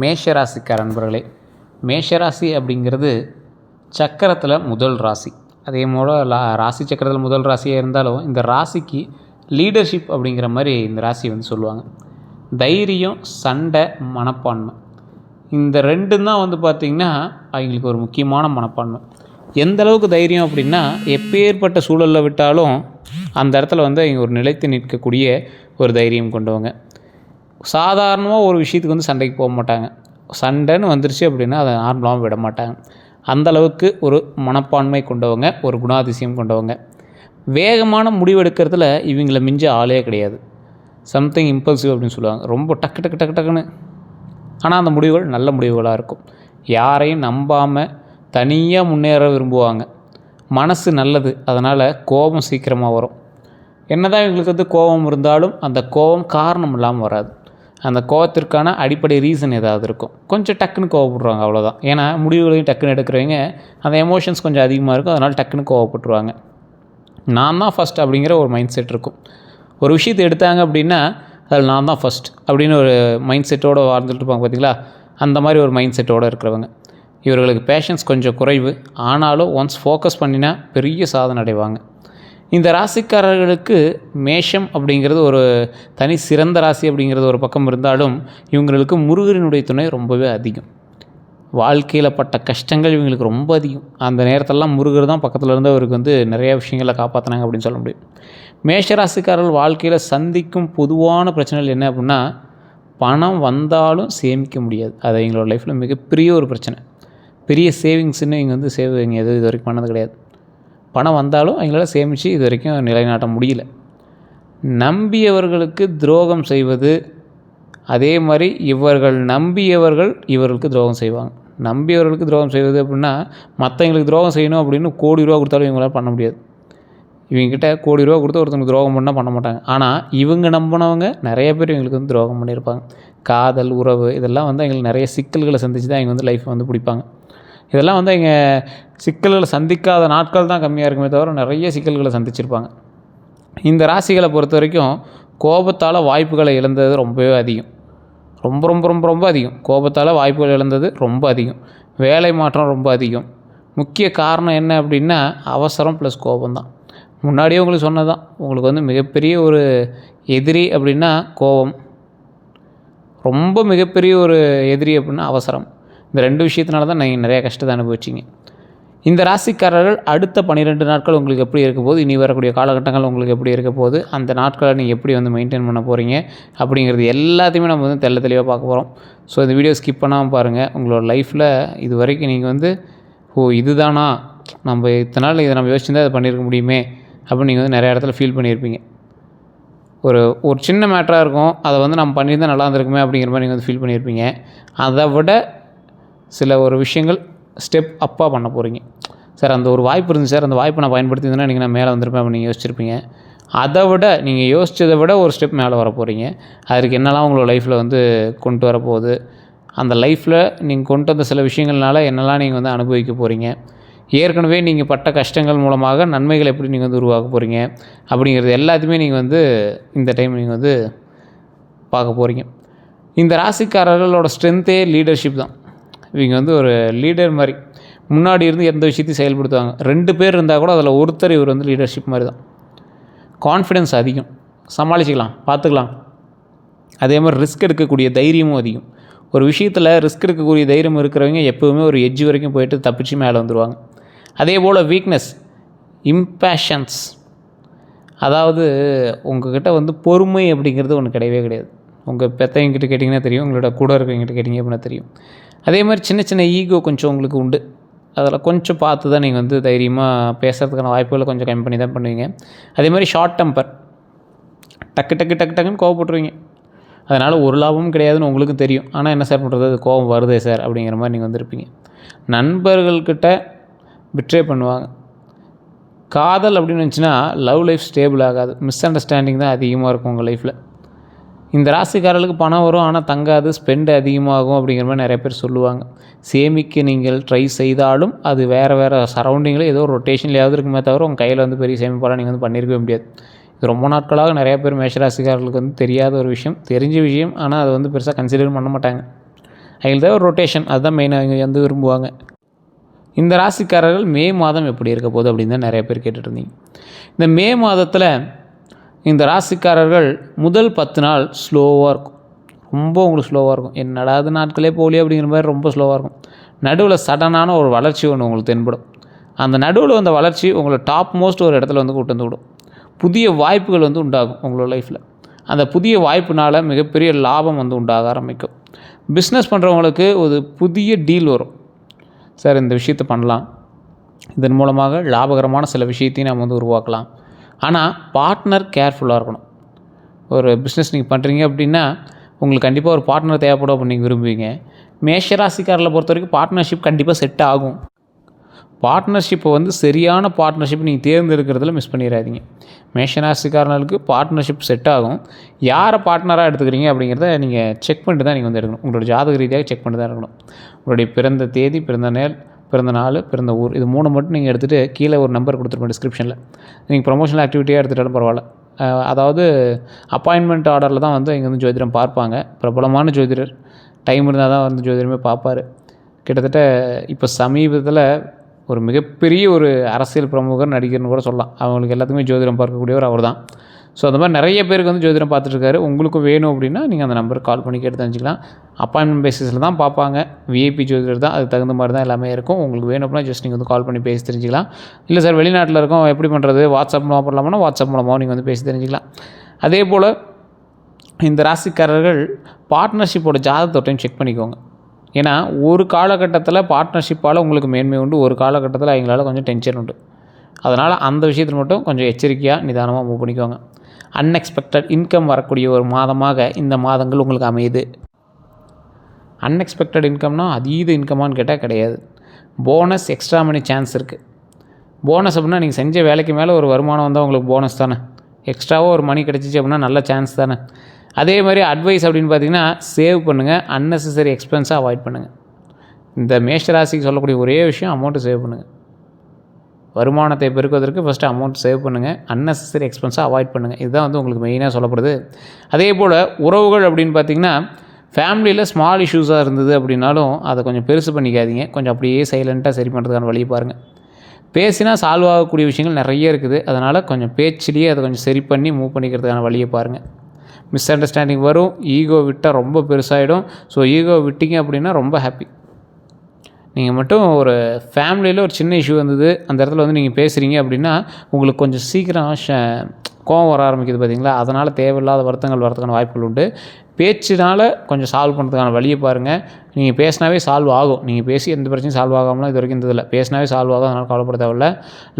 மேஷராசிக்கார நண்பர்களே, மேஷராசி அப்படிங்கிறது சக்கரத்தில் முதல் ராசி. அதே போல் ராசி சக்கரத்தில் முதல் ராசியாக இருந்தாலும் இந்த ராசிக்கு லீடர்ஷிப் அப்படிங்கிற மாதிரி இந்த ராசியை வந்து சொல்லுவாங்க. தைரியம், சண்டை, மனப்பான்மை, இந்த ரெண்டும் தான் வந்து பார்த்திங்கன்னா அவங்களுக்கு ஒரு முக்கியமான மனப்பான்மை. எந்த அளவுக்கு தைரியம் அப்படின்னா, எப்பேற்பட்ட சூழலில் விட்டாலும் அந்த இடத்துல வந்து அவங்க ஒரு நிலைத்து நிற்கக்கூடிய ஒரு தைரியம் கொண்டவங்க. சாதாரணமாக ஒரு விஷயத்துக்கு வந்து சண்டைக்கு போக மாட்டாங்க. சண்டைன்னு வந்துருச்சு அப்படின்னா அதை நார்மலாகவும் விட மாட்டாங்க. அந்தளவுக்கு ஒரு மனப்பான்மை கொண்டவங்க, ஒரு குணாதிசயம் கொண்டவங்க. வேகமான முடிவெடுக்கிறதுல இவங்கள மிஞ்ச ஆளே கிடையாது. சம்திங் இம்பல்சிவ் அப்படின்னு சொல்லுவாங்க. ரொம்ப டக்குன்னு, ஆனால் அந்த முடிவுகள் நல்ல முடிவுகளாக இருக்கும். யாரையும் நம்பாமல் தனியாக முன்னேற விரும்புவாங்க. மனசு நல்லது, அதனால் கோபம் சீக்கிரமாக வரும். என்ன தான் இவங்களுக்கு வந்து கோபம் இருந்தாலும் அந்த கோபம் காரணம் இல்லாமல் வராது. அந்த கோபத்திற்கான அடிப்படை ரீசன் ஏதாவது இருக்கும். கொஞ்சம் டக்குன்னு கோவப்படுவாங்க, அவ்வளோதான். ஏன்னா முடிவுகளையும் டக்குன்னு எடுக்கிறவங்க அந்த எமோஷன்ஸ் கொஞ்சம் அதிகமாக இருக்கும், அதனால் டக்குன்னு கோவப்பட்டுருவாங்க. நான் தான் ஃபஸ்ட் அப்படிங்கிற ஒரு மைண்ட் செட் இருக்கும். ஒரு விஷயத்தை எடுத்தாங்க அப்படின்னா அதில் நான் தான் ஃபஸ்ட் அப்படின்னு ஒரு மைண்ட் செட்டோடு வாழ்ந்துட்டு இருப்பாங்க பார்த்தீங்களா. அந்த மாதிரி ஒரு மைண்ட் செட்டோடு இருக்கிறவங்க. இவர்களுக்கு பேஷன்ஸ் கொஞ்சம் குறைவு, ஆனாலும் ஒன்ஸ் ஃபோக்கஸ் பண்ணினா பெரிய சாதனை அடைவாங்க. இந்த ராசிக்காரர்களுக்கு மேஷம் அப்படிங்கிறது ஒரு தனி சிறந்த ராசி அப்படிங்கிறது ஒரு பக்கம் இருந்தாலும், இவங்களுக்கு முருகனுடைய துணை ரொம்பவே அதிகம். வாழ்க்கையில் பட்ட கஷ்டங்கள் இவங்களுக்கு ரொம்ப அதிகம். அந்த நேரத்திலலாம் முருகர் தான் பக்கத்தில் இருந்து அவருக்கு வந்து நிறைய விஷயங்களை காப்பாற்றினாங்க அப்படின்னு சொல்ல முடியும். மேஷராசிக்காரர்கள் வாழ்க்கையில் சந்திக்கும் பொதுவான பிரச்சனைகள் என்ன அப்படின்னா, பணம் வந்தாலும் சேமிக்க முடியாது. அது எங்களோட லைஃப்பில் மிகப்பெரிய ஒரு பிரச்சனை. பெரிய சேவிங்ஸ்ன்னு இங்கே வந்து சேவிங் எதுவும் இது வரைக்கும் பண்ணது கிடையாது. பணம் வந்தாலும் அவங்களால சேமித்து இது வரைக்கும் நிலைநாட்ட முடியல. நம்பியவர்களுக்கு துரோகம் செய்வது, அதே மாதிரி இவர்கள் நம்பியவர்கள் இவர்களுக்கு துரோகம் செய்வாங்க. நம்பியவர்களுக்கு துரோகம் செய்வது அப்படின்னா, மற்றவங்களுக்கு துரோகம் செய்யணும் அப்படின்னு கோடி ரூபா கொடுத்தாலும் இவங்களால் பண்ண முடியாது. இவங்ககிட்ட கோடி ரூபா கொடுத்து ஒருத்தவங்க துரோகம் பண்ணால் பண்ண மாட்டாங்க. ஆனால் இவங்க நம்பினவங்க நிறைய பேர் இவங்களுக்கு வந்து துரோகம் பண்ணியிருப்பாங்க. காதல், உறவு, இதெல்லாம் வந்து எங்களுக்கு நிறைய சிக்கல்களை சந்தித்து தான் இவங்க வந்து லைஃப்பை வந்து பிடிப்பாங்க. இதெல்லாம் வந்து இங்கே சிக்கல்களை சந்திக்காத நாட்கள் தான் கம்மியாக இருக்குமே தவிர நிறைய சிக்கல்களை சந்திச்சிருப்பாங்க. இந்த ராசிகளை பொறுத்த வரைக்கும் கோபத்தால் வாய்ப்புகளை இழந்தது ரொம்பவே அதிகம். ரொம்ப ரொம்ப ரொம்ப ரொம்ப அதிகம். கோபத்தால் வாய்ப்புகள் இழந்தது ரொம்ப அதிகம். வேலை மாற்றம் ரொம்ப அதிகம். முக்கிய காரணம் என்ன அப்படின்னா, அவசரம் ப்ளஸ் கோபம் தான். முன்னாடியே உங்களுக்கு சொன்னது தான். உங்களுக்கு வந்து மிகப்பெரிய ஒரு எதிரி அப்படின்னா கோபம், ரொம்ப மிகப்பெரிய ஒரு எதிரி அப்படின்னா அவசரம். இந்த ரெண்டு விஷயத்தினால தான் நீங்கள் நிறையா கஷ்டத்தை அனுபவிச்சிங்க. இந்த ராசிக்காரர்கள் அடுத்த 12 நாட்கள் உங்களுக்கு எப்படி இருக்க போகுது, இனி வரக்கூடிய காலகட்டங்கள் உங்களுக்கு எப்படி இருக்க போகுது, அந்த நாட்களை நீங்கள் எப்படி வந்து மெயின்டைன் பண்ண போகிறீங்க அப்படிங்கிறது எல்லாத்தையுமே நம்ம வந்து தெளிவாக பார்க்க போகிறோம். ஸோ இந்த வீடியோ ஸ்கிப் பண்ணாமல் பாருங்கள். உங்களோட லைஃப்பில் இது வரைக்கும் நீங்கள் வந்து இதுதானா, நம்ம இத்தனை நாள் இதை நம்ம யோசிச்சுருந்தால் அதை பண்ணியிருக்க முடியுமே அப்படின்னு நீங்கள் வந்து நிறையா இடத்துல ஃபீல் பண்ணியிருப்பீங்க. ஒரு சின்ன மேட்டராக இருக்கும், அதை வந்து நம்ம பண்ணியிருந்தால் நல்லா இருந்திருக்குமே அப்படிங்கிற மாதிரி நீங்கள் வந்து ஃபீல் பண்ணியிருப்பீங்க. அதை விட சில ஒரு விஷயங்கள் ஸ்டெப் அப்பாக பண்ண போகிறீங்க. சார் அந்த ஒரு வாய்ப்பு இருந்துச்சு சார், அந்த வாய்ப்பை நான் பயன்படுத்தியிருந்தேன்னா நீங்கள் நான் மேலே வந்திருப்பேன் அப்படின்னு நீங்கள் யோசிச்சிருப்பீங்க. அதை விட நீங்கள் யோசித்ததை விட ஒரு ஸ்டெப் மேலே வர போகிறீங்க. அதுக்கு என்னெல்லாம் உங்களோட லைஃப்பில் வந்து கொண்டு வரப்போகுது, அந்த லைஃப்பில் நீங்கள் கொண்டு வந்த சில விஷயங்கள்னால என்னெல்லாம் நீங்கள் வந்து அனுபவிக்க போகிறீங்க, ஏற்கனவே நீங்கள் பட்ட கஷ்டங்கள் மூலமாக நன்மைகள் எப்படி நீங்கள் வந்து உருவாக்க போகிறீங்க அப்படிங்கிறது எல்லாத்தையுமே நீங்கள் வந்து இந்த டைம் நீங்கள் வந்து பார்க்க போகிறீங்க. இந்த ராசிக்காரர்களோட ஸ்ட்ரென்த்தே லீடர்ஷிப் தான். இவங்க வந்து ஒரு லீடர் மாதிரி முன்னாடி இருந்து எந்த விஷயத்தையும் செயல்படுத்துவாங்க. 2 பேர் இருந்தால் கூட அதில் ஒருத்தர் இவர் வந்து லீடர்ஷிப் மாதிரி தான். கான்ஃபிடென்ஸ் அதிகம், சமாளிச்சிக்கலாம், பார்த்துக்கலாம். அதே மாதிரி ரிஸ்க் எடுக்கக்கூடிய தைரியமும் அதிகம். ஒரு விஷயத்தில் ரிஸ்க் எடுக்கக்கூடிய தைரியம் இருக்கிறவங்க எப்போவுமே ஒரு எட்ஜ் வரைக்கும் போயிட்டு தப்பிச்சு மேலே வந்துடுவாங்க. அதே போல் வீக்னஸ், இம்பேஷன்ஸ், அதாவது உங்கள்கிட்ட வந்து பொறுமை அப்படிங்கிறது ஒன்று கிடையவே கிடையாது. உங்கள் பெற்றவங்கிட்ட கேட்டிங்கன்னா தெரியும், உங்களோட கூட இருக்கிறவங்கிட்ட கேட்டிங்க அப்படின்னா தெரியும். அதே மாதிரி சின்ன சின்ன ஈகோ கொஞ்சம் உங்களுக்கு உண்டு. அதில் கொஞ்சம் பார்த்து தான் நீங்கள் வந்து தைரியமாக பேசுகிறதுக்கான வாய்ப்புகளை கொஞ்சம் கம்மி பண்ணி தான் பண்ணுவீங்க. அதே மாதிரி ஷார்ட் டெம்பர், டக்குன்னு கோவப்பட்டுருவீங்க. அதனால் ஒரு லாபமும் கிடையாதுன்னு உங்களுக்கும் தெரியும். ஆனால் என்ன சார் பண்ணுறது, அது கோபம் வருதே சார் அப்படிங்கிற மாதிரி நீங்கள் வந்துருப்பீங்க. நண்பர்கள்கிட்ட பிட்ரே பண்ணுவாங்க. காதல் அப்படின்னு இருந்துச்சுன்னா லவ் லைஃப் ஸ்டேபிள் ஆகாது. மிஸ் அண்டர்ஸ்டாண்டிங் தான் அதிகமாக இருக்கும் உங்கள் லைஃப்பில். இந்த ராசிக்காரர்களுக்கு பணம் வரும், ஆனால் தங்காது, ஸ்பெண்ட் அதிகமாகும் அப்படிங்கிற மாதிரி நிறைய பேர் சொல்லுவாங்க. சேமிக்க நீங்கள் ட்ரை செய்தாலும் அது வேறு சரௌண்டிங்கில் ஏதோ ஒரு ரொட்டேஷன்லையாவது இருக்குமே தவிர உங்கள் கையில் வந்து பெரிய சேமிப்பாலாம் நீங்கள் வந்து பண்ணியிருக்கவே முடியாது. இது ரொம்ப நாட்களாக நிறைய பேர் மேஷராசிக்காரர்களுக்கு வந்து தெரியாத ஒரு விஷயம், தெரிஞ்ச விஷயம், ஆனால் அதை வந்து பெருசாக கன்சிடர் பண்ண மாட்டாங்க. அவங்களுக்கு தேவை ரொட்டேஷன், அதுதான் மெயினாக இங்கே வந்து விரும்புவாங்க. இந்த ராசிக்காரர்கள் மே மாதம் எப்படி இருக்க போகுது அப்படின்னு தான் நிறைய பேர் கேட்டுட்டு இருந்தீங்க. இந்த மே மாதத்தில் இந்த ராசிக்காரர்கள் முதல் 10 நாள் ஸ்லோவாக இருக்கும். ரொம்ப உங்களுக்கு ஸ்லோவாக இருக்கும். என்னடா அது நாட்களே போகலையே அப்படிங்கிற மாதிரி ரொம்ப ஸ்லோவாக இருக்கும். நடுவில் சடனான ஒரு வளர்ச்சி ஒன்று உங்களுக்கு தென்படும். அந்த நடுவில் வந்த வளர்ச்சி உங்களை டாப் மோஸ்ட் ஒரு இடத்துல வந்து கூட்டு வந்து விடும். புதிய வாய்ப்புகள் வந்து உண்டாகும் உங்களோட லைஃப்பில். அந்த புதிய வாய்ப்புனால் மிகப்பெரிய லாபம் வந்து உண்டாக ஆரம்பிக்கும். பிஸ்னஸ் பண்ணுறவங்களுக்கு ஒரு புதிய டீல் வரும். சார் இந்த விஷயத்தை பண்ணலாம், இதன் மூலமாக லாபகரமான சில விஷயத்தையும் நம்ம வந்து உருவாக்கலாம். ஆனால் பார்ட்னர் கேர்ஃபுல்லாக இருக்கணும். ஒரு பிஸ்னஸ் நீங்கள் பண்ணுறீங்க அப்படின்னா உங்களுக்கு கண்டிப்பாக ஒரு பார்ட்னர் தேவைப்படும் அப்படின்னு நீங்கள் விரும்புவீங்க. மேஷராசிக்காரர்களை பொறுத்த வரைக்கும் பார்ட்னர்ஷிப் கண்டிப்பாக செட் ஆகும். பார்ட்னர்ஷிப்பை வந்து சரியான பார்ட்னர்ஷிப் நீங்கள் தேர்ந்தெடுக்கிறதுல மிஸ் பண்ணிடாதீங்க. மேஷராசிக்காரர்களுக்கு பார்ட்னர்ஷிப் செட் ஆகும். யாரை பார்ட்னராக எடுத்துக்கிறீங்க அப்படிங்கிறத நீங்கள் செக் பண்ணிட்டு தான் நீங்கள் வந்து எடுக்கணும். உங்களோட ஜாதக ரீதியாக செக் பண்ணிட்டு தான் இருக்கணும். உங்களுடைய பிறந்த தேதி, பிறந்த நாள், பிறந்த நாள், பிறந்த ஊர், இது 3 மட்டும் நீங்கள் எடுத்துகிட்டு கீழே ஒரு நம்பர் கொடுத்துருப்பேன் டிஸ்கிரிப்ஷனில். நீங்கள் ப்ரொமோஷனல் ஆக்டிவிட்டியாக எடுத்துகிட்டாலும் பரவாயில்ல. அதாவது அப்பாயின்மெண்ட் ஆர்டரில் தான் வந்து இங்கே வந்து ஜோதிடம் பார்ப்பாங்க. பிரபலமான ஜோதிடர், டைம் இருந்தால் தான் வந்து ஜோதிடமே பார்ப்பார். கிட்டத்தட்ட இப்போ சமீபத்தில் ஒரு மிகப்பெரிய ஒரு அரசியல் பிரமுகர், நடிகர்னு கூட சொல்லலாம். அவங்களுக்கு எல்லாத்துக்குமே ஜோதிடம் பார்க்கக்கூடியவர் அவர் தான். ஸோ அந்த மாதிரி நிறைய பேருக்கு வந்து ஜோதிடம் பார்த்துட்ருக்காரு. உங்களுக்கும் வேணும் அப்படின்னா நீங்கள் அந்த நம்பருக்கு கால் பண்ணி கேட்டு தெரிஞ்சுக்கலாம். அப்பாயின்மெண்ட் பேசிஸில் தான் பார்ப்பாங்க. விஐபி ஜோதிடர் தான், அதுக்கு தகுந்த மாதிரி தான் எல்லாமே இருக்கும். உங்களுக்கு வேணும் அப்படின்னா ஜஸ்ட் நீங்கள் வந்து கால் பண்ணி பேசி தெரிஞ்சுக்கலாம். இல்லை சார் வெளிநாட்டில் இருக்கோம், எப்படி பண்ணுறது, வாட்ஸ்அப் மூலமாக பண்ணலாம்னா வாட்ஸ்அப் மூலமாக நீங்கள் வந்து பேசி தெரிஞ்சுக்கலாம். அதே போல் இந்த ராசிக்காரர்கள் பார்ட்னர்ஷிப்போட ஜாதகத்தோட்டையும் செக் பண்ணிக்கோங்க. ஏன்னா ஒரு காலகட்டத்தில் பார்ட்னர்ஷிப்பால் உங்களுக்கு மேன்மை உண்டு, ஒரு காலகட்டத்தில் அவங்களால கொஞ்சம் டென்ஷன் உண்டு. அதனால் அந்த விஷயத்தில் மட்டும் கொஞ்சம் எச்சரிக்கையாக நிதானமாக மூவ் பண்ணிக்கோங்க. அன்எக்ஸ்பெக்டட் இன்கம் வரக்கூடிய ஒரு மாதமாக இந்த மாதங்கள் உங்களுக்கு அமையுது. அன்எக்ஸ்பெக்டட் இன்கம்னா அதீத இன்கமானு கேட்டால் கிடையாது. போனஸ், எக்ஸ்ட்ரா மணி சான்ஸ் இருக்குது. போனஸ் அப்படின்னா நீங்கள் செஞ்ச வேலைக்கு மேலே ஒரு வருமானம் வந்தால் உங்களுக்கு போனஸ் தானே. எக்ஸ்ட்ராவாக ஒரு மணி கிடச்சிச்சு அப்படின்னா நல்ல சான்ஸ் தானே. அதே மாதிரி அட்வைஸ் அப்படின்னு பார்த்தீங்கன்னா சேவ் பண்ணுங்கள், அன்னெசரி எக்ஸ்பென்ஸை அவாய்ட் பண்ணுங்கள். இந்த மேஷராசிக்கு சொல்லக்கூடிய ஒரே விஷயம் அமௌண்ட்டு சேவ் பண்ணுங்கள். வருமானத்தை பெருக்குவதற்கு ஃபஸ்ட்டு அமௌண்ட் சேவ் பண்ணுங்கள், அன்னெசரி எக்ஸ்பென்ஸை அவாய்ட் பண்ணுங்கள். இதுதான் வந்து உங்களுக்கு மெயினாக சொல்லப்படுது. அதே போல் உறவுகள் அப்படின்னு பார்த்திங்கன்னா ஃபேமிலியில் ஸ்மால் இஷ்யூஸாக இருந்தது அப்படின்னாலும் அதை கொஞ்சம் பெருசு பண்ணிக்காதீங்க. கொஞ்சம் அப்படியே சைலண்ட்டாக சரி பண்ணுறதுக்கான வழியை பாருங்கள். பேசினா சால்வ் ஆகக்கூடிய விஷயங்கள் நிறைய இருக்குது. அதனால் கொஞ்சம் பேச்சிலேயே அதை கொஞ்சம் சரி பண்ணி மூவ் பண்ணிக்கிறதுக்கான வழியை பாருங்கள். மிஸ் அண்டர்ஸ்டாண்டிங் வரும், ஈகோ விட்டால் ரொம்ப பெருசாகிடும். ஸோ ஈகோ விட்டிங்க அப்படின்னா ரொம்ப ஹாப்பி. நீங்கள் மட்டும் ஒரு ஃபேமிலியில் ஒரு சின்ன இஷ்யூ வந்தது, அந்த இடத்துல வந்து நீங்கள் பேசுகிறீங்க அப்படின்னா உங்களுக்கு கொஞ்சம் சீக்கிரம் கோவம் வர ஆரம்பிக்குது பார்த்தீங்களா. அதனால் தேவையில்லாத வருத்தங்கள் வரதுக்கான வாய்ப்புகள் உண்டு. பேச்சினால் கொஞ்சம் சால்வ் பண்ணுறதுக்கான வழியை பாருங்கள். நீங்கள் பேசினாவே சால்வ் ஆகும். நீங்கள் பேசி எந்த பிரச்சனையும் சால்வ் ஆகாமலாம் இது வரைக்கும் இருந்ததில்லை. பேசினாவே சால்வ் ஆகும். அதனால் கவலைப்பட தேவையில்ல.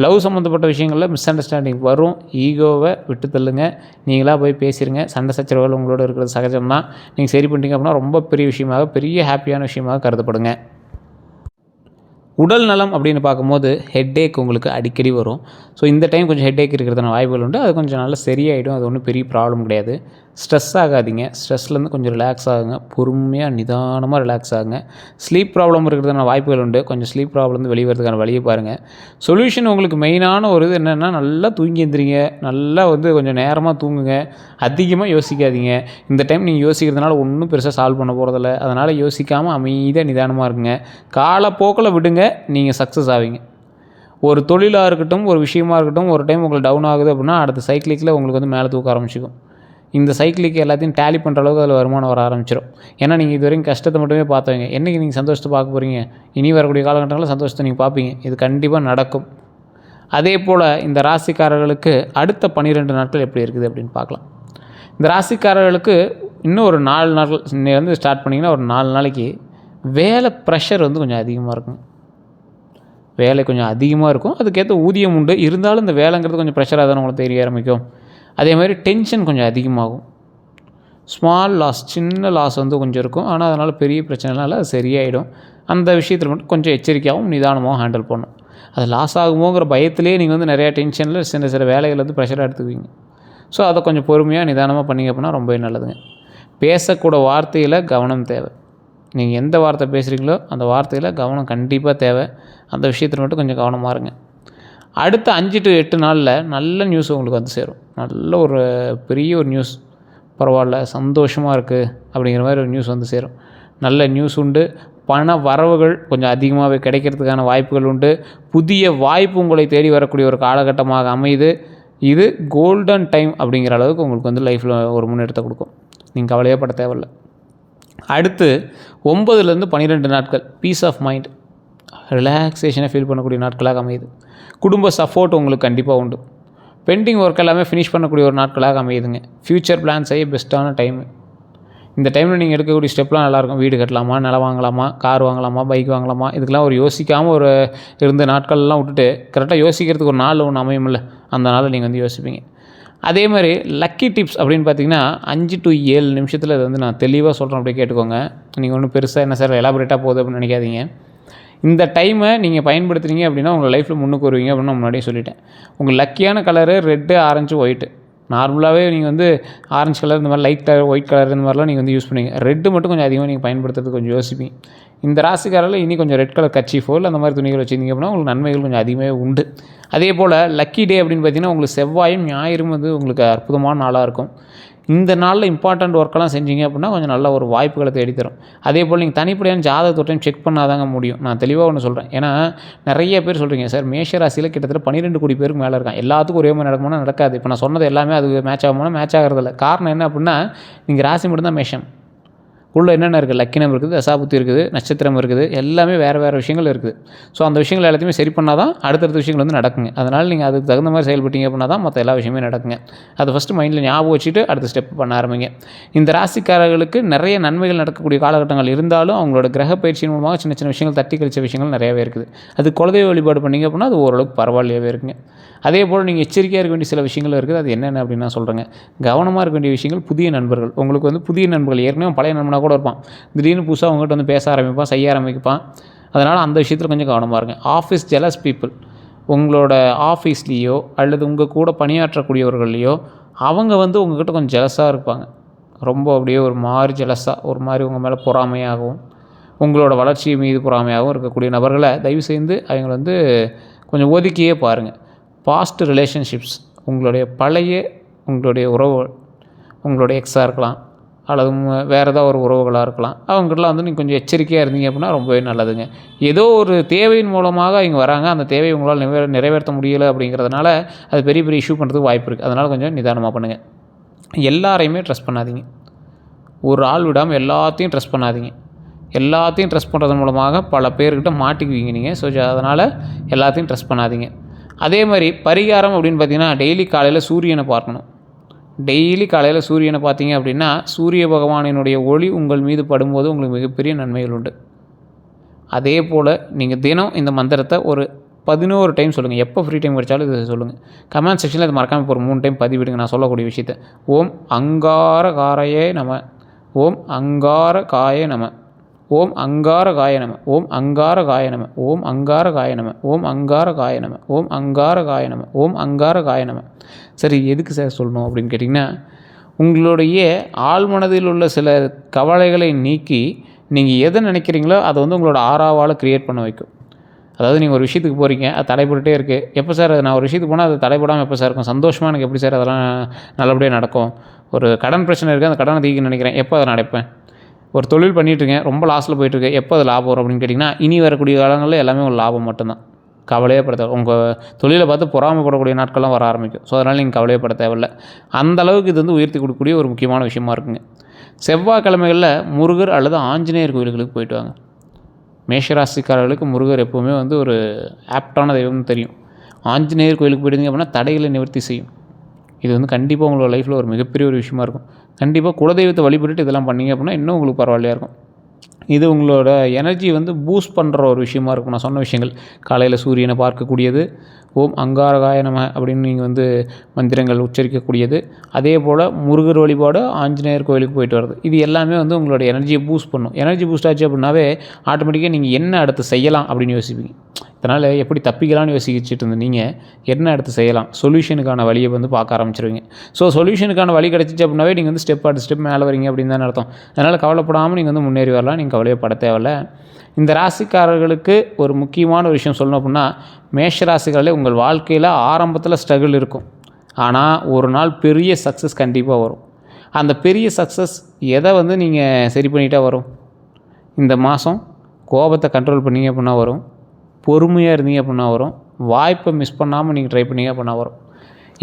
லவ் சம்மந்தப்பட்ட விஷயங்களில் மிஸ் அண்டர்ஸ்டாண்டிங் வரும். ஈகோவை விட்டு தள்ளுங்க. நீங்களாக போய் பேசிடுங்க. சண்டை சச்சரவுகள் உங்களோட இருக்கிறது சகஜம் தான். நீங்கள் சரி பண்ணிட்டீங்க அப்படின்னா ரொம்ப பெரிய விஷயமாக, பெரிய ஹாப்பியான விஷயமாக கருதப்படுங்க. உடல் நலம் அப்படின்னு பார்க்கும்போது ஹெட்டேக் உங்களுக்கு அடிக்கடி வரும். ஸோ இந்த டைம் கொஞ்சம் ஹெட்டேக் இருக்கிறதான வாய்ப்புகள் உண்டு. அது கொஞ்சம் நல்லா சரியாயிடும். அது ஒன்றும் பெரிய ப்ராப்ளம் கிடையாது. ஸ்ட்ரெஸ் ஆகாதீங்க. ஸ்ட்ரெஸ்லேருந்து கொஞ்சம் ரிலாக்ஸ் ஆகுங்க. பொறுமையாக நிதானமாக ரிலாக்ஸ் ஆகுங்க. ஸ்லீப் ப்ராப்ளம் இருக்கிறதான வாய்ப்புகள் உண்டு. கொஞ்சம் ஸ்லீப் ப்ராப்ளம் வெளியே வரதுக்கான வழியை பாருங்கள். சொல்யூஷன் உங்களுக்கு மெயினான ஒரு இது என்னென்னா, நல்லா தூங்கி எழுந்திரிங்க. நல்லா வந்து கொஞ்சம் நேரமாக தூங்குங்க. அதிகமாக யோசிக்காதீங்க. இந்த டைம் நீங்கள் யோசிக்கிறதுனால ஒன்றும் பெருசாக சால்வ் பண்ண போகிறதில்ல. அதனால் யோசிக்காமல் அமைதியாக நிதானமாக இருக்குங்க. காலப்போக்கில் விடுங்க, நீங்கள் சக்ஸஸ் ஆவீங்க. ஒரு தொழிலாக இருக்கட்டும், ஒரு விஷயமா இருக்கட்டும், ஒரு டைம் உங்களுக்கு டவுன் ஆகுது அப்படின்னா அடுத்த சைக்கிளிக்கில் உங்களுக்கு வந்து மேலே தூக்க ஆரம்பிச்சிக்கும். இந்த சைக்கிளுக்கு எல்லாத்தையும் டேலி பண்ணுற அளவுக்கு அதில் வருமானம் வர ஆரம்பிச்சிடும். ஏன்னா நீங்கள் இது வரைக்கும் கஷ்டத்தை மட்டுமே பார்த்தவங்க. என்றைக்கு நீங்கள் சந்தோஷத்தை பார்க்க போகிறீங்க? இனி வரக்கூடிய காலகட்டங்களில் சந்தோஷத்தை நீங்கள் பார்ப்பீங்க. இது கண்டிப்பாக நடக்கும். அதே போல் இந்த ராசிக்காரர்களுக்கு அடுத்த 12 நாட்கள் எப்படி இருக்குது அப்படின்னு பார்க்கலாம். இந்த ராசிக்காரர்களுக்கு இன்னும் ஒரு 4 நாட்கள் இன்னைக்கு வந்து ஸ்டார்ட் பண்ணிங்கன்னா ஒரு 4 நாளைக்கு வேலை ப்ரெஷர் வந்து கொஞ்சம் அதிகமாக இருக்கும். வேலை கொஞ்சம் அதிகமாக இருக்கும். அதுக்கேற்ற ஊதியம் உண்டு. இருந்தாலும் இந்த வேலைங்கிறது கொஞ்சம் ப்ரெஷராக தானே உங்களுக்கு தெரிய ஆரம்பிக்கும். அதே மாதிரி டென்ஷன் கொஞ்சம் அதிகமாகும். ஸ்மால் லாஸ், சின்ன லாஸ் வந்து கொஞ்சம் இருக்கும். ஆனால் அதனால் பெரிய பிரச்சனைலாம் இல்லை, அது சரியாயிடும். அந்த விஷயத்தில் மட்டும் கொஞ்சம் எச்சரிக்கையாகவும் நிதானமாகவும் ஹேண்டில் பண்ணணும். அது லாஸ் ஆகுமோங்கிற பயத்திலே நீங்கள் வந்து நிறையா டென்ஷனில் சில வேலைகள் வந்து ப்ரெஷராக எடுத்துக்குவீங்க. ஸோ அதை கொஞ்சம் பொறுமையாக நிதானமாக பண்ணிங்க அப்படின்னா ரொம்பவே நல்லதுங்க. பேசக்கூட வார்த்தையில் கவனம் தேவை. நீங்கள் எந்த வார்த்தை பேசுகிறீங்களோ அந்த வார்த்தையில் கவனம் கண்டிப்பாக தேவை. அந்த விஷயத்தில் மட்டும் கொஞ்சம் கவனமாக இருங்க. அடுத்த 5 to 8 நாளில் நல்ல நியூஸ் உங்களுக்கு வந்து சேரும். நல்ல ஒரு பெரிய ஒரு நியூஸ், பரவாயில்ல சந்தோஷமாக இருக்குது அப்படிங்கிற மாதிரி ஒரு நியூஸ் வந்து சேரும். நல்ல நியூஸ் உண்டு. பண வரவுகள் கொஞ்சம் அதிகமாகவே கிடைக்கிறதுக்கான வாய்ப்புகள் உண்டு. புதிய வாய்ப்பு உங்களை தேடி வரக்கூடிய ஒரு காலகட்டமாக அமையுது. இது கோல்டன் டைம் அப்படிங்கிற அளவுக்கு உங்களுக்கு வந்து லைஃப்பில் ஒரு முன்னேற்றத்தை கொடுக்கும். நீங்கள் கவலையே பட தேவையில்லை. அடுத்து 9லேருந்து 12 நாட்கள் பீஸ் ஆஃப் மைண்ட், ரிலாக்ஸேஷனை ஃபீல் பண்ணக்கூடிய நாட்களாக அமையுது. குடும்ப சப்போர்ட் உங்களுக்கு கண்டிப்பாக உண்டு. பெண்டிங் ஒர்க் எல்லாமே ஃபினிஷ் பண்ணக்கூடிய ஒரு நாட்களாக அமையுதுங்க. ஃப்யூச்சர் பிளான் செய்ய பெஸ்ட்டான டைமு. இந்த டைமில் நீங்கள் எடுக்கக்கூடிய ஸ்டெப்லாம் நல்லாயிருக்கும். வீடு கட்டலாமா, நிலம் வாங்கலாமா, கார் வாங்கலாமா, பைக் வாங்கலாமா, இதுக்கெல்லாம் ஒரு யோசிக்காமல் ஒரு இருந்த நாட்கள்லாம் விட்டுட்டு கரெக்டாக யோசிக்கிறதுக்கு ஒரு நாள் ஒன்று அமையும்ல, அந்த நாளில் நீங்கள் வந்து யோசிப்பீங்க. அதே மாதிரி லக்கி டிப்ஸ் அப்படின்னு பார்த்தீங்கன்னா 5 to 7 நிமிஷத்தில் இது வந்து நான் தெளிவாக சொல்கிறேன், அப்படியே கேட்டுக்கோங்க. நீங்கள் ஒன்றும் பெருசாக என்ன சார் எலாபரேட்டாக போகுது அப்படின்னு நினைக்காதீங்க. இந்த டைமை நீங்கள் பயன்படுத்துறீங்க அப்படின்னா உங்கள் லைஃப்பில் முன்னுக்கு வருவீங்க அப்படின்னு நான் முன்னாடியே சொல்லிட்டேன். உங்கள் லக்கியான கலரு ரெட்டு, ஆரஞ்சு, ஒயிட்டு. நார்மலாகவே நீங்கள் வந்து ஆரஞ்சு கலர் இந்த மாதிரி லைட் கலர், ஒயிட் கலர் இந்த மாதிரிலாம் நீங்கள் வந்து யூஸ் பண்ணுவீங்க. ரெட்டு மட்டும் கொஞ்சம் அதிகமாக நீங்கள் பயன்படுத்துறதுக்கு கொஞ்சம் யோசிப்பீங்க. இந்த ராசிக்காரில் இனி கொஞ்சம் ரெட் கலர் கர்ச்சீஃபோ இல்லை அந்த மாதிரி துணிகள் வச்சுருந்தீங்க அப்படின்னா உங்களுக்கு நன்மைகள் கொஞ்சம் அதிகமாக உண்டு. அதே போல் லக்கி டே அப்படின்னு பார்த்தீங்கன்னா உங்களுக்கு செவ்வாயும் ஞாயிறும் வந்து உங்களுக்கு அற்புதமான நாளாக இருக்கும். இந்த நாளில் இம்பார்ட்டண்ட் ஒர்க்கெல்லாம் செஞ்சீங்க அப்படின்னா கொஞ்சம் நல்ல ஒரு வாய்ப்புகளை தேடித்தரும். அதே போல் நீங்கள் தனிப்படையான ஜாதகத்தை டைம் செக் பண்ணாதாங்க முடியும். நான் தெளிவாக ஒன்று சொல்கிறேன். ஏன்னா நிறைய பேர் சொல்கிறீங்க சார் மேஷ ராசியில் கிட்டத்தட்ட 12 கோடி பேருக்கு மேலே இருக்கான், எல்லாத்துக்கும் ஒரே மாதிரி நடக்குமானா நடக்காது. இப்போ நான் சொன்னது எல்லாமே அது மேட்ச் ஆகுமானா மேட்ச் ஆகிறதில்ல. காரணம் என்ன அப்படின்னா நீங்கள் ராசி மட்டும்தான் மேஷம், உள்ளே என்னென்ன இருக்குது, லக்கினம் இருக்குது, தசாபுத்தி இருக்குது, நட்சத்திரம் இருக்குது, எல்லாமே வேறு வேறு விஷயங்கள் இருக்குது. ஸோ அந்த விஷயங்கள் எல்லாத்தையுமே சரி பண்ணால் தான் அடுத்தடுத்த விஷயங்கள் வந்து நடக்குங்க. அதனால் நீங்கள் அதுக்கு தகுந்த மாதிரி செயல்பட்டீங்க அப்படின்னா தான் மற்ற எல்லா விஷயமே நடக்குங்க. அதை ஃபஸ்ட்டு மைண்டில் ஞாபகம் வச்சுட்டு அடுத்த ஸ்டெப் பண்ண ஆரம்பிங்க. இந்த ராசிக்காரர்களுக்கு நிறைய நன்மைகள் நடக்கக்கூடிய காலகட்டங்கள் இருந்தாலும் அவங்களோட கிரக பயிற்சியின் மூலமாக சின்ன சின்ன விஷயங்கள் தட்டி கழிச்ச விஷயங்கள் நிறையாவே இருக்குது. அது குலதெய்வ வழிபாடு பண்ணிங்க அப்படின்னா அது ஓரளவுக்கு பரவாயில்லையாவே இருக்குங்க. அதே போல் நீங்கள் எச்சரிக்கையாக இருக்க வேண்டிய சில விஷயங்கள் இருக்குது. அது என்னென்ன அப்படின்னு நான் சொல்கிறேங்க. கவனமாக இருக்க வேண்டிய விஷயங்கள், புதிய நண்பர்கள். உங்களுக்கு வந்து புதிய நண்பர்கள் ஏற்கனவே பழைய நண்பனாக கூட இருப்பான், திடீர்னு புதுசாக அவங்ககிட்ட வந்து பேச ஆரம்பிப்பான், செய்ய ஆரம்பிப்பான். அதனால் அந்த விஷயத்தில் கொஞ்சம் கவனமாக இருங்க. ஆஃபீஸ் ஜெலஸ் பீப்புள், உங்களோட ஆஃபீஸ்லேயோ அல்லது உங்கள் கூட பணியாற்றக்கூடியவர்கள்லையோ அவங்க வந்து உங்கள்கிட்ட கொஞ்சம் ஜெலஸாக இருப்பாங்க. ரொம்ப அப்படியே ஒரு மாதிரி ஜெலஸாக, ஒரு மாதிரி உங்கள் மேலே பொறாமையாகவும் உங்களோட வளர்ச்சி மீது பொறாமையாகவும் இருக்கக்கூடிய நபர்களை தயவு செய்து அவங்கள வந்து கொஞ்சம் ஒதுக்கியே பாருங்கள். பாஸ்ட் ரிலேஷன்ஷிப்ஸ், உங்களுடைய உறவுகள், உங்களுடைய எக்ஸாக இருக்கலாம் அல்லது வேறு ஏதாவது ஒரு உறவுகளாக இருக்கலாம், அவங்ககிட்டலாம் வந்து நீங்கள் கொஞ்சம் எச்சரிக்கையாக இருந்தீங்க அப்படின்னா ரொம்பவே நல்லதுங்க. ஏதோ ஒரு தேவையின் மூலமாக இங்கே வராங்க, அந்த தேவையை உங்களால் நிறைவேற்ற முடியலை அப்படிங்கிறதுனால அது பெரிய பெரிய இஷ்யூ பண்ணுறதுக்கு வாய்ப்பு இருக்குது. அதனால் கொஞ்சம் நிதானமாக பண்ணுங்கள். எல்லாரையுமே ட்ரஸ்ட் பண்ணாதீங்க. ஒரு ஆள் விடாமல் எல்லாத்தையும் ட்ரஸ்ட் பண்ணாதீங்க. எல்லாத்தையும் ட்ரஸ்ட் பண்ணுறது மூலமாக பல பேர்கிட்ட மாட்டிக்குவீங்க நீங்கள். ஸோ அதனால் எல்லாத்தையும் ட்ரஸ்ட் பண்ணாதீங்க. அதே மாதிரி பரிகாரம் அப்படின்னு பார்த்திங்கன்னா டெய்லி காலையில் சூரியனை பார்க்கணும். டெய்லி காலையில் சூரியனை பார்த்தீங்க அப்படின்னா சூரிய பகவானினுடைய ஒளி உங்கள் மீது படும்போது உங்களுக்கு மிகப்பெரிய நன்மைகள் உண்டு. அதே போல் நீங்கள் தினம் இந்த மந்திரத்தை ஒரு 11 டைம் சொல்லுங்கள். எப்போ ஃப்ரீ டைம் கிடைச்சாலும் இது சொல்லுங்கள். கமெண்ட் செக்ஷனில் இது மறக்காமல் இப்போ ஒரு 3 டைம் பதிவிடுங்க நான் சொல்லக்கூடிய விஷயத்தை. ஓம் அங்கார காரையே நம, ஓம் அங்கார காய நம, ஓம் அங்கார காய நம, ஓம் அங்கார காய நம, ஓம் அங்கார காய நம, ஓம் அங்கார காய நம, ஓம் அங்கார காய நம, ஓம் அங்கார காய நம. சரி, எதுக்கு சார் சொல்லணும் அப்படின்னு கேட்டிங்கன்னா, உங்களுடைய ஆழ்மனதில் உள்ள சில கவலைகளை நீக்கி நீங்கள் எதை நினைக்கிறீங்களோ அதை வந்து உங்களோட ஆறாவால் க்ரியேட் பண்ண வைக்கும். அதாவது நீங்கள் ஒரு விஷயத்துக்கு போகிறீங்க, அது தடைப்பட்டுகிட்டே இருக்குது. எப்போ சார் நான் ஒரு விஷயத்துக்கு போனால் அது தடைப்படாமல் எப்போ சார் இருக்கும்? சந்தோஷமாக எனக்கு எப்படி சார் அதெல்லாம் நல்லபடியாக நடக்கும்? ஒரு கடன் பிரச்சனை இருக்குது, அந்த கடனை தீர்க்க நினைக்கிறேன், எப்போ அதை நடப்பேன்? ஒரு தொழில் பண்ணிகிட்ருக்கேன், ரொம்ப லாஸில் போயிட்டுருக்கு, எப்போ அது லாபம் வரும் அப்படின்னு கேட்டிங்கன்னா இனி வரக்கூடிய காலங்களில் எல்லாமே ஒரு லாபம் மட்டும்தான். கவலையே பட தேவை. உங்கள் தொழிலை பார்த்து பொறாமைப்படக்கூடிய நாட்கள்லாம் வர ஆரம்பிக்கும். ஸோ அதனால் நீங்கள் கவலையப்பட தேவையில்லை. அந்தளவுக்கு இது வந்து உயர்த்தி கொடுக்கக்கூடிய ஒரு முக்கியமான விஷயமா இருக்குங்க. செவ்வாய்க்கிழமைகளில் முருகர் அல்லது ஆஞ்சநேயர் கோயில்களுக்கு போயிட்டு வாங்க. மேஷராசிக்காரர்களுக்கு முருகர் எப்போவுமே வந்து ஒரு ஆப்டான தெய்வம்னு தெரியும். ஆஞ்சநேயர் கோயிலுக்கு போயிட்டீங்க அப்படின்னா தடைகளை நிவர்த்தி செய்யும். இது வந்து கண்டிப்பாக உங்களோட லைஃப்பில் ஒரு மிகப்பெரிய ஒரு விஷயமா இருக்கும். கண்டிப்பாக குலதெய்வத்தை வழிபட்டுட்டு இதெல்லாம் பண்ணிங்க அப்படின்னா இன்னும் உங்களுக்கு பரவாயில்லையாக இருக்கும். இது உங்களோட எனர்ஜி வந்து பூஸ்ட் பண்ணுற ஒரு விஷயமா இருக்கும். நான் சொன்ன விஷயங்கள், காலையில் சூரியனை பார்க்கக்கூடியது, ஓம் அங்காரகாய நம அப்படின்னு நீங்கள் வந்து மந்திரங்கள் உச்சரிக்கக்கூடியது, அதே போல் முருகர் வழிபாடு, ஆஞ்சநேயர் கோயிலுக்கு போயிட்டு வர்றது, இது எல்லாமே வந்து உங்களோட எனர்ஜியை பூஸ்ட் பண்ணும். எனர்ஜி பூஸ்ட் ஆச்சு அப்படின்னாவே ஆட்டோமேட்டிக்காக நீங்கள் என்ன அடுத்து செய்யலாம் அப்படின்னு யோசிப்பீங்க. இதனால் எப்படி தப்பிக்கலாம்னு யோசிச்சுட்டு இருந்த நீங்கள் என்ன அடுத்து செய்யலாம், சொல்யூஷனுக்கான வழியை வந்து பார்க்க ஆரம்பிச்சிருவீங்க. ஸோ சொல்யூஷனுக்கான வழி கிடச்சிச்சு அப்படின்னாவே நீங்கள் வந்து ஸ்டெப் அடுத்த ஸ்டெப் மேலே வரீங்க அப்படின்னு தான் அர்த்தம். அதனால் கவலைப்படாமல் நீங்கள் வந்து முன்னேறி வரலாம். நீங்கள் கவலையை பட தேவையில்ல. இந்த ராசிக்காரர்களுக்கு ஒரு முக்கியமான ஒரு விஷயம் சொல்லணும் அப்படின்னா, மேஷ ராசிக்காரர்களே உங்கள் வாழ்க்கையில் ஆரம்பத்தில் ஸ்ட்ரகிள் இருக்கும். ஆனால் ஒரு நாள் பெரிய சக்ஸஸ் கண்டிப்பாக வரும். அந்த பெரிய சக்ஸஸ் எதை வந்து நீங்கள் சரி பண்ணிட்டா வரும்? இந்த மாதம் கோபத்தை கண்ட்ரோல் பண்ணிங்க அப்படின்னா வரும். பொறுமையாக இருந்தீங்க அப்படின்னா வரும். வாய்ப்பை மிஸ் பண்ணாமல் நீங்கள் ட்ரை பண்ணிங்க அப்படின்னா வரும்.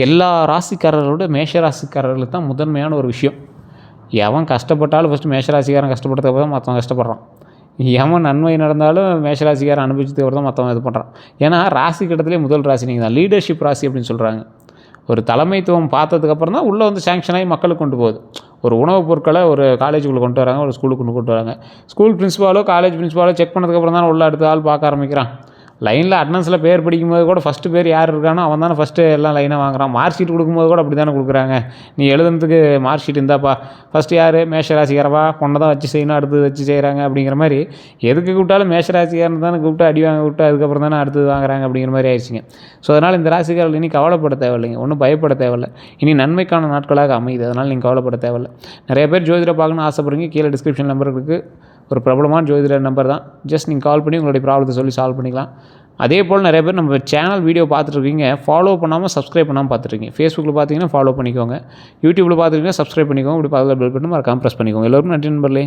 எல்லா ராசிக்காரர்களோட மேஷ ராசிக்காரர்களுக்கு தான் முதன்மையான ஒரு விஷயம். எவன் கஷ்டப்பட்டாலும் ஃபஸ்ட்டு மேஷராசிக்காரன் கஷ்டப்படுறதுக்கு தான் மற்றவன் கஷ்டப்படுறான். எவன் நன்மை நடந்தாலும் மேஷராசிக்காரன் அனுபவிச்சதுக்கு தான் மற்றவன் இது பண்ணுறான். ஏன்னா ராசி கட்டத்திலே முதல் ராசி நீங்கள் தான். லீடர்ஷிப் ராசி அப்படின்னு சொல்கிறாங்க. ஒரு தலைமைத்துவம் பார்த்ததுக்கப்புறம் தான் உள்ளே வந்து சேங்ஷன் ஆகி மக்களுக்கு கொண்டு போகுது. ஒரு உணவுப் பொருட்களை ஒரு காலேஜுக்குள்ளே கொண்டு வராங்க, ஒரு ஸ்கூலுக்கு கொண்டு வராங்க. ஸ்கூல் பிரின்சிபாலோ காலேஜ் பிரின்சிபாலோ செக் பண்ணதுக்கப்புறம் தான் உள்ள அடுத்த ஆள் பார்க்க ஆரம்பிக்கிறான். லைனில் அட்டனன்ஸில் பேர் படிக்கும்போது கூட ஃபஸ்ட்டு பேர் யார் இருக்கானோ அவன் தானே ஃபஸ்ட்டு எல்லாம் லைனாக வாங்குறான். மார்க் ஷீட் கொடுக்கும்போது கூட அப்படி தானே கொடுக்குறாங்க. நீ எழுதுனதுக்கு மார்க் ஷீட் இருந்தாப்பா, ஃபஸ்ட்டு யார் மேஷராசிக்காரப்பா, பொண்ணை தான் வச்சு செய்யணும், அடுத்தது வச்சு செய்கிறாங்க அப்படிங்கிற மாதிரி. எதுக்கு கூப்பிட்டாலும் மேஷராசிக்காரன் தானே கூப்பிட்டு அடி வாங்க விட்டு அதுக்கப்புறம் தானே அடுத்தது வாங்குறாங்க அப்படிங்கிற மாதிரி ஆயிடுச்சுங்க. ஸோ அதனால் இந்த ராசிக்காரர்கள் இனி கவலைப்பட தேவையில்லைங்க, ஒன்றும் பயப்பட தேவையில்லை. இனி நன்மைக்கான நாட்களாக அமையுது. அதனால் நீங்கள் கவலைப்பட தேவையில்லை. நிறைய பேர் ஜோதிடரை பார்க்கணும்னு ஆசைப்படுறீங்க. கீழே டிஸ்கிரிப்ஷன் நம்பர் இருக்குது. ஒரு பிரபலமான ஜோதிடர் நம்பர் தான். ஜஸ்ட் நீங்கள் கால் பண்ணி உங்களுடைய ப்ராப்ளத்தை சொல்லி சால்வ் பண்ணிக்கலாம். அதே போல் நிறைய பேர் நம்ம சேனல் வீடியோ பார்த்துட்ருக்கீங்க, ஃபாலோ பண்ணாமல் சப்ஸ்கிரைப் பண்ணாமல் பார்த்துருக்கீங்க. ஃபேஸ்புக்கில் பார்த்தீங்கன்னா ஃபாலோ பண்ணிக்கோங்க, யூடியூப்பில் பார்த்துருக்கீங்கன்னா சப்ஸ்கிரைப் பண்ணிக்கோங்க. இப்படி பக்கத்தில் பெல் பட்டன் மறக்காமல் ப்ரெஸ் பண்ணிக்கோங்க. எல்லோருக்கும் நன்றி நண்பர்களே.